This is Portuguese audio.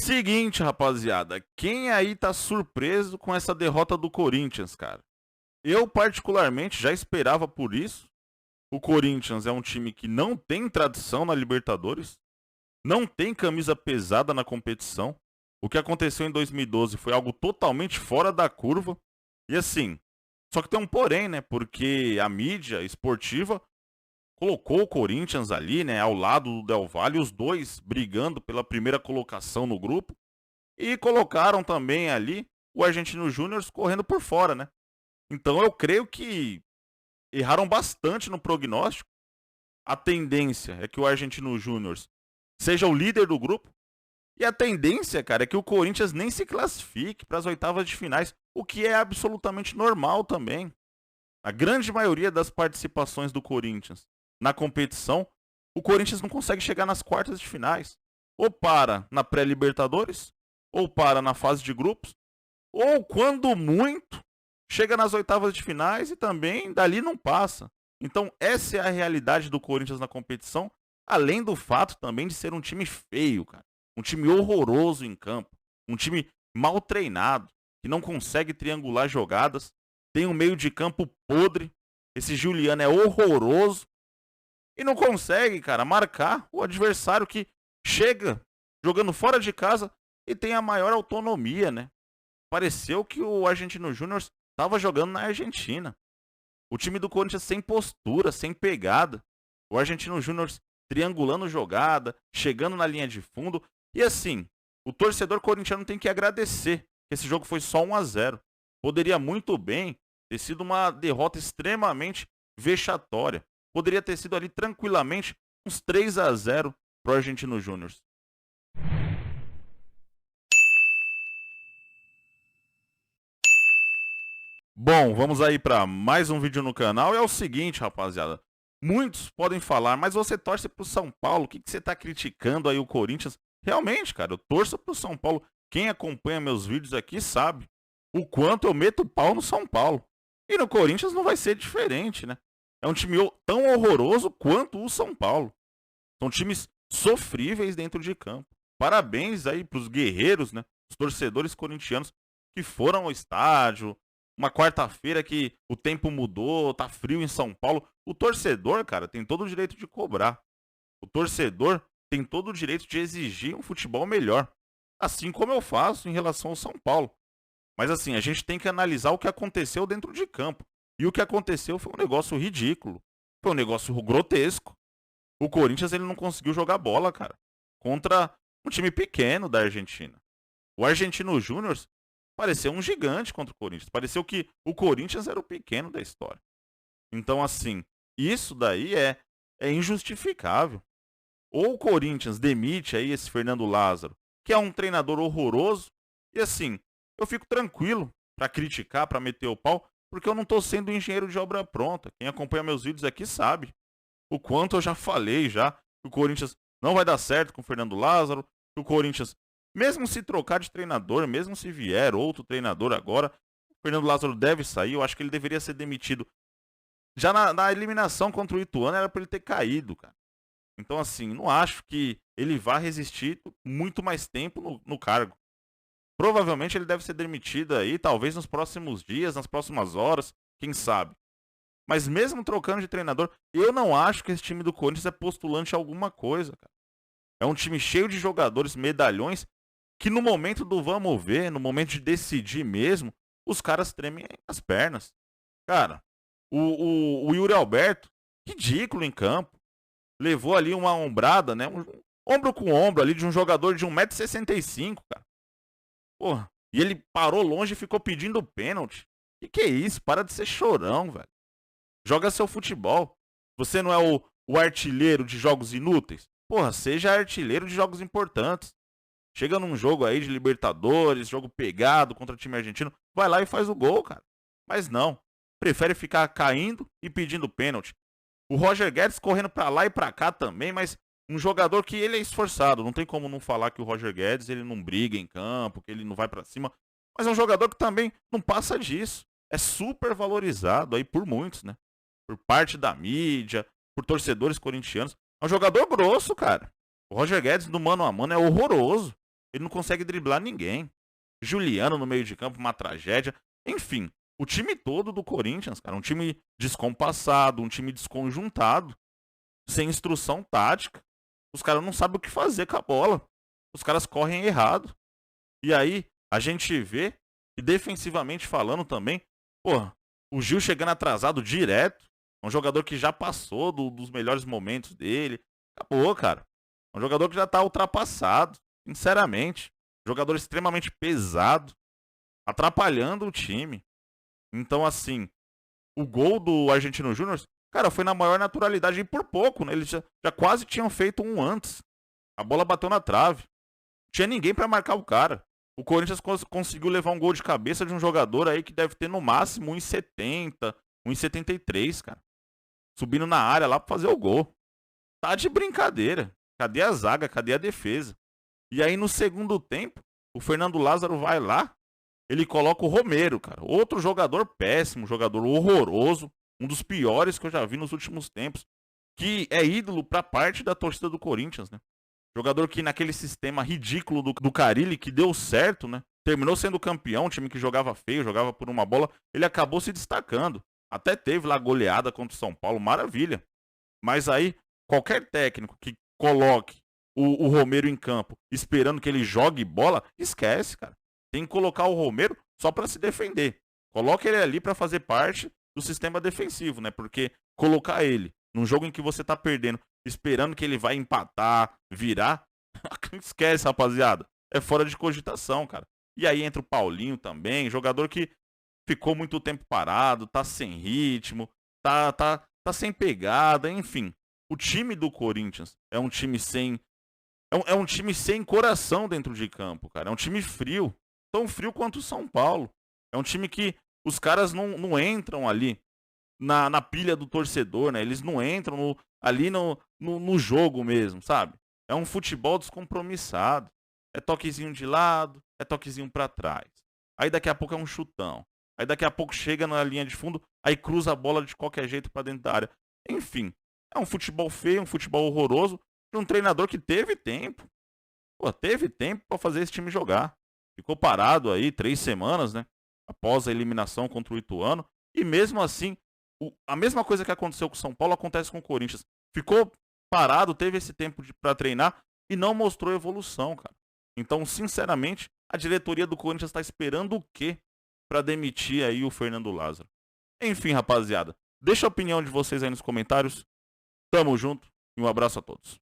Seguinte, rapaziada, quem aí tá surpreso com essa derrota do Corinthians, cara? Eu, particularmente, já esperava por isso. O Corinthians é um time que não tem tradição na Libertadores, não tem camisa pesada na competição. O que aconteceu em 2012 foi algo totalmente fora da curva. E assim, só que tem um porém, né? Porque a mídia esportiva colocou o Corinthians ali, né, ao lado do Del Valle, os dois brigando pela primeira colocação no grupo. E colocaram também ali o Argentino Júnior correndo por fora, né? Então eu creio que erraram bastante no prognóstico. A tendência é que o Argentino Júnior seja o líder do grupo. E a tendência, cara, é que o Corinthians nem se classifique para as oitavas de finais, o que é absolutamente normal também. A grande maioria das participações do Corinthians na competição, o Corinthians não consegue chegar nas quartas de finais. Ou para na pré-Libertadores, ou para na fase de grupos, ou quando muito, chega nas oitavas de finais e também dali não passa. Então essa é a realidade do Corinthians na competição, além do fato também de ser um time feio, cara. Um time horroroso em campo, um time mal treinado, que não consegue triangular jogadas, tem um meio de campo podre, esse Juliano é horroroso, e não consegue, cara, marcar o adversário que chega jogando fora de casa e tem a maior autonomia, né? Pareceu que o Argentino Júnior estava jogando na Argentina. O time do Corinthians sem postura, sem pegada. O Argentino Júnior triangulando jogada, chegando na linha de fundo. E assim, o torcedor corintiano tem que agradecer que esse jogo foi só 1-0. Poderia muito bem ter sido uma derrota extremamente vexatória. Poderia ter sido ali tranquilamente uns 3-0 pro Argentino Júnior. Bom, vamos aí para mais um vídeo no canal. É o seguinte, rapaziada. Muitos podem falar, mas você torce pro São Paulo, o que você tá criticando aí o Corinthians? Realmente, cara, eu torço pro São Paulo. Quem acompanha meus vídeos aqui sabe o quanto eu meto pau no São Paulo. E no Corinthians não vai ser diferente, né? É um time tão horroroso quanto o São Paulo. São times sofríveis dentro de campo. Parabéns aí pros guerreiros, né? Os torcedores corintianos que foram ao estádio. Uma quarta-feira que o tempo mudou, tá frio em São Paulo. O torcedor, cara, tem todo o direito de cobrar. O torcedor tem todo o direito de exigir um futebol melhor. Assim como eu faço em relação ao São Paulo. Mas assim, a gente tem que analisar o que aconteceu dentro de campo. E o que aconteceu foi um negócio ridículo. Foi um negócio grotesco. O Corinthians ele não conseguiu jogar bola, cara, contra um time pequeno da Argentina. O Argentino Júnior pareceu um gigante contra o Corinthians. Pareceu que o Corinthians era o pequeno da história. Então, assim, isso daí é injustificável. Ou o Corinthians demite aí esse Fernando Lázaro, que é um treinador horroroso, e assim, eu fico tranquilo para criticar, para meter o pau, porque eu não tô sendo engenheiro de obra pronta. Quem acompanha meus vídeos aqui sabe o quanto eu já falei já que o Corinthians não vai dar certo com o Fernando Lázaro, que o Corinthians, mesmo se trocar de treinador, mesmo se vier outro treinador agora, o Fernando Lázaro deve sair. Eu acho que ele deveria ser demitido. Já na eliminação contra o Ituano era para ele ter caído, cara. Então, assim, não acho que ele vá resistir muito mais tempo no cargo. Provavelmente ele deve ser demitido aí, talvez nos próximos dias, nas próximas horas, quem sabe. Mas mesmo trocando de treinador, eu não acho que esse time do Corinthians é postulante a alguma coisa, cara. É um time cheio de jogadores medalhões que no momento do vamos ver, no momento de decidir mesmo, os caras tremem as pernas. Cara, o Yuri Alberto, ridículo em campo. Levou ali uma ombrada, né? Ombro com ombro ali de um jogador de 1,65 m, cara. Porra, e ele parou longe e ficou pedindo pênalti. Que é isso? Para de ser chorão, velho. Joga seu futebol. Você não é o artilheiro de jogos inúteis? Porra, seja artilheiro de jogos importantes. Chega num jogo aí de Libertadores, jogo pegado contra o time argentino, vai lá e faz o gol, cara. Mas não. Prefere ficar caindo e pedindo pênalti. O Roger Guedes correndo pra lá e pra cá também, mas um jogador que ele é esforçado. Não tem como não falar que o Roger Guedes ele não briga em campo, que ele não vai pra cima. Mas é um jogador que também não passa disso. É super valorizado aí por muitos, né? Por parte da mídia, por torcedores corintianos. É um jogador grosso, cara. O Roger Guedes no mano a mano é horroroso. Ele não consegue driblar ninguém. Juliano no meio de campo, uma tragédia. Enfim, o time todo do Corinthians, cara, um time descompassado, um time desconjuntado, sem instrução tática. Os caras não sabem o que fazer com a bola. Os caras correm errado. E aí, a gente vê, e defensivamente falando também, porra, o Gil chegando atrasado direto. Um jogador que já passou dos melhores momentos dele. Acabou, cara. Um jogador que já tá ultrapassado, sinceramente. Jogador extremamente pesado, atrapalhando o time. Então, assim, o gol do Argentino Júnior, cara, foi na maior naturalidade e por pouco, né? Eles já quase tinham feito um antes. A bola bateu na trave. Não tinha ninguém pra marcar o cara. O Corinthians conseguiu levar um gol de cabeça de um jogador aí que deve ter no máximo 1,70, 1,73, cara. Subindo na área lá pra fazer o gol. Tá de brincadeira. Cadê a zaga? Cadê a defesa? E aí no segundo tempo, o Fernando Lázaro vai lá, ele coloca o Romero, cara. Outro jogador péssimo, jogador horroroso, um dos piores que eu já vi nos últimos tempos, que é ídolo pra parte da torcida do Corinthians, né? Jogador que naquele sistema ridículo do Carille, que deu certo, né? Terminou sendo campeão, um time que jogava feio, jogava por uma bola, ele acabou se destacando. Até teve lá goleada contra o São Paulo, maravilha. Mas aí, qualquer técnico que coloque o Romero em campo esperando que ele jogue bola, esquece, cara. Tem que colocar o Romero só para se defender. Coloca ele ali para fazer parte do sistema defensivo, né? Porque colocar ele num jogo em que você tá perdendo, esperando que ele vai empatar, virar, esquece, rapaziada. É fora de cogitação, cara. E aí entra o Paulinho também, jogador que ficou muito tempo parado, tá sem ritmo, tá sem pegada, enfim. O time do Corinthians é um time sem é um time sem coração dentro de campo, cara. É um time frio. Tão frio quanto o São Paulo. É um time que os caras não entram ali na pilha do torcedor, né? Eles não entram ali no jogo mesmo, sabe? É um futebol descompromissado. É toquezinho de lado, é toquezinho pra trás. Aí daqui a pouco é um chutão. Aí daqui a pouco chega na linha de fundo, aí cruza a bola de qualquer jeito pra dentro da área. Enfim, é um futebol feio, um futebol horroroso de um treinador que teve tempo. Pô, teve tempo pra fazer esse time jogar. Ficou parado aí 3 semanas, né? Após a eliminação contra o Ituano. E mesmo assim, a mesma coisa que aconteceu com o São Paulo acontece com o Corinthians. Ficou parado, teve esse tempo pra treinar e não mostrou evolução, cara. Então, sinceramente, a diretoria do Corinthians tá esperando o quê pra demitir aí o Fernando Lázaro? Enfim, rapaziada, deixa a opinião de vocês aí nos comentários. Tamo junto e um abraço a todos.